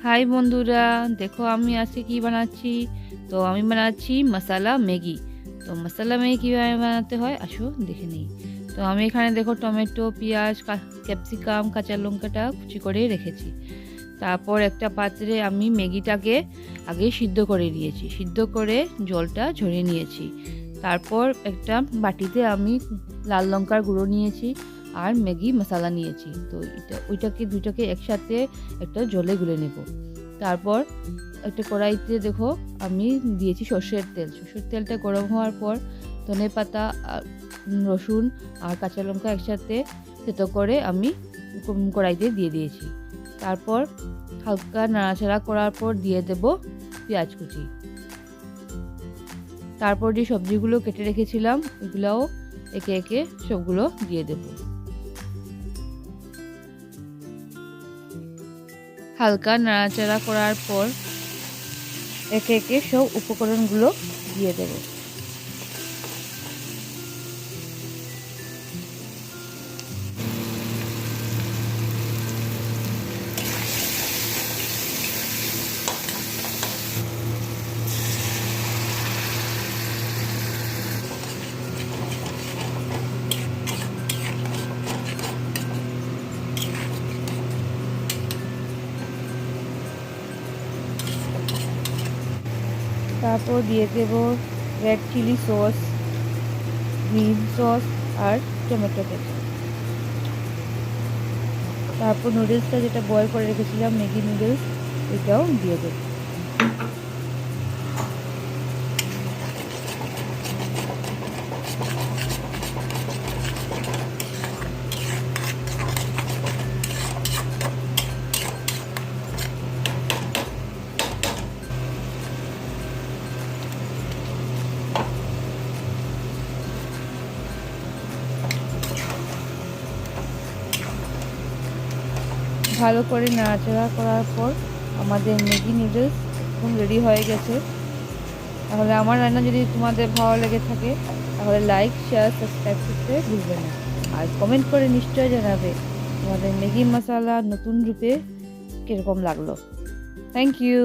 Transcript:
High বন্ধুরা, দেখো আমি আজকে কি বানাচ্ছি। তো আমি বানাচ্ছি মশালা ম্যাগি। তো মশালা ম্যাগি কীভাবে বানাতে হয় আসো দেখে নিই। তো আমি এখানে দেখো টমেটো, পেঁয়াজ, ক্যাপসিকাম, কাঁচা লঙ্কাটা কুচি করে রেখেছি। তারপর একটা পাত্রে আমি ম্যাগিটাকে আগে সিদ্ধ করে নিয়েছি, সিদ্ধ করে জলটা ঝরিয়ে নিয়েছি। তারপর একটা বাটিতে আমি লাল লঙ্কার গুঁড়ো নিয়েছি আর ম্যাগি মশলা নিয়েছি। তো ওইটাকে দুইটাকে একসাথে একটা জলে গুলে নেব। তারপর একটা কড়াইতে দেখো আমি দিয়েছি সর্ষের তেল। সর্ষের তেলটা গরম হওয়ার পর ধনে পাতা, রসুন আর কাঁচা লঙ্কা একসাথে থেতো করে আমি কড়াইতে দিয়ে দিয়েছি। তারপর হালকা নাড়াচাড়া করার পর দিয়ে দেব পেঁয়াজ কুচি। তারপর যে সবজিগুলো কেটে রেখেছিলাম ওইগুলোও একে একে সবগুলো দিয়ে দেব। হালকা নাড়াচাড়া করার পর একে একে সব উপকরণগুলো দিয়ে দেব। তারপর দিয়ে দেব red chilli sauce, green sauce আর টমেটো কেচাপ। তারপর নুডলসটা যেটা বয়েল করে রেখেছিলাম ম্যাগি নুডলস, এটাও দিয়ে দেব। ভালো করে নাড়াচাড়া করার পর আমাদের ম্যাগি নুডলস এখন রেডি হয়ে গেছে। তাহলে আমার রান্না যদি তোমাদের ভালো লেগে থাকে তাহলে লাইক, শেয়ার, সাবস্ক্রাইব করতে ভুলবে না। আর কমেন্ট করে নিশ্চয়ই জানাবে তোমাদের ম্যাগি মশলা নতুন রূপে কীরকম লাগলো। Thank you.